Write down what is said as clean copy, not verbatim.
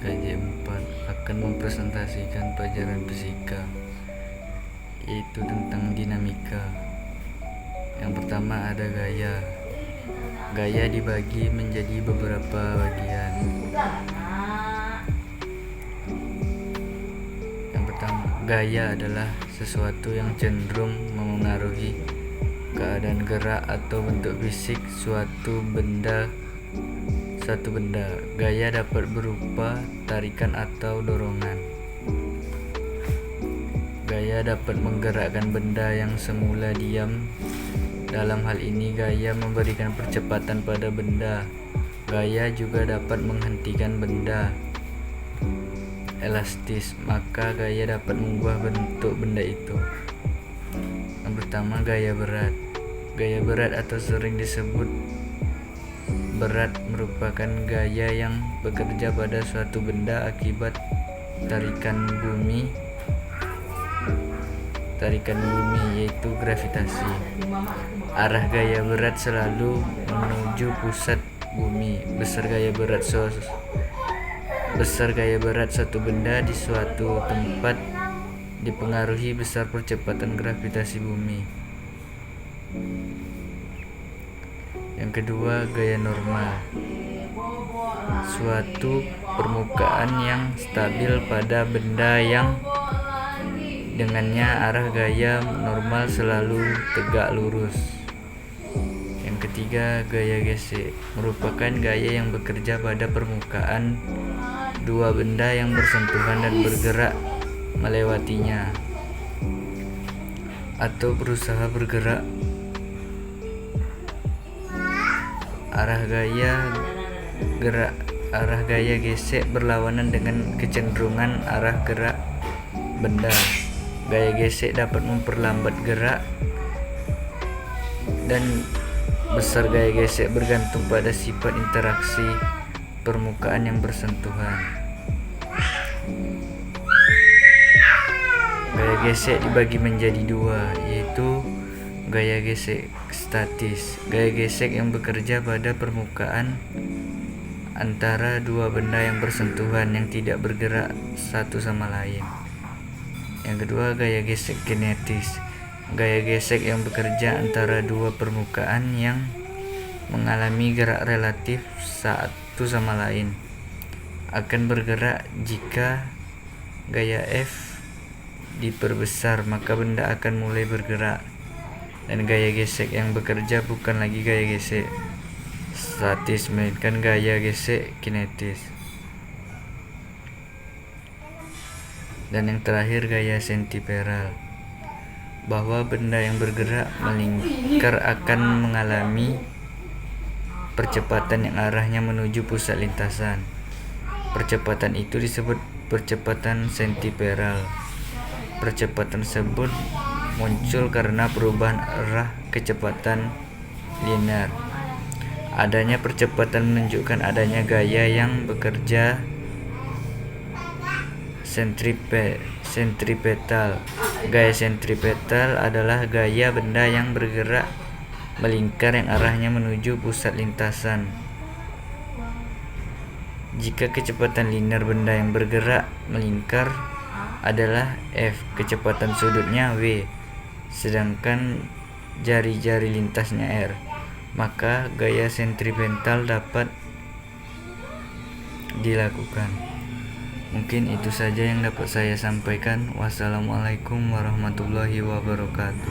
PKJ 4 akan mempresentasikan pelajaran fisika, yaitu tentang dinamika. Yang pertama ada gaya. Gaya dibagi menjadi beberapa bagian. Yang pertama, gaya adalah sesuatu yang cenderung memengaruhi keadaan gerak atau bentuk fisik suatu benda. Gaya dapat berupa tarikan atau dorongan. Gaya dapat menggerakkan benda yang semula diam. Dalam hal ini, gaya memberikan percepatan pada benda. Gaya juga dapat menghentikan benda. Elastis, maka gaya dapat mengubah bentuk benda itu. Yang pertama, gaya berat. Gaya berat atau sering disebut berat merupakan gaya yang bekerja pada suatu benda akibat tarikan bumi, yaitu gravitasi. Arah gaya berat selalu menuju pusat bumi. Besar gaya berat suatu benda di suatu tempat dipengaruhi besar percepatan gravitasi bumi. Yang kedua, gaya normal. Suatu permukaan yang stabil pada benda yang dengannya arah gaya normal selalu tegak lurus. Yang ketiga, gaya gesek merupakan gaya yang bekerja pada permukaan dua benda yang bersentuhan dan bergerak melewatinya atau berusaha bergerak. Arah gaya gesek berlawanan dengan kecenderungan arah gerak benda. Gaya gesek dapat memperlambat gerak, dan besar gaya gesek bergantung pada sifat interaksi permukaan yang bersentuhan. Gaya gesek dibagi menjadi dua, yaitu gaya gesek statis. Gaya gesek yang bekerja pada permukaan antara dua benda yang bersentuhan yang tidak bergerak satu sama lain. Yang kedua, gaya gesek kinetis. Gaya gesek yang bekerja antara dua permukaan yang mengalami gerak relatif satu sama lain akan bergerak. Jika gaya F diperbesar, maka benda akan mulai bergerak. Dan gaya gesek yang bekerja bukan lagi gaya gesek statis, melainkan gaya gesek kinetis. Dan yang terakhir, gaya sentiperal, bahwa benda yang bergerak melingkar akan mengalami percepatan yang arahnya menuju pusat lintasan. Percepatan itu disebut percepatan sentiperal. Percepatan tersebut muncul karena perubahan arah kecepatan linear. Adanya percepatan menunjukkan adanya gaya yang bekerja sentripetal. Gaya sentripetal adalah gaya benda yang bergerak melingkar yang arahnya menuju pusat lintasan. Jika kecepatan linear benda yang bergerak melingkar adalah F, kecepatan sudutnya V, sedangkan jari-jari lintasnya R, maka gaya sentripetal dapat dilakukan. Mungkin itu saja yang dapat saya sampaikan. Wassalamualaikum warahmatullahi wabarakatuh.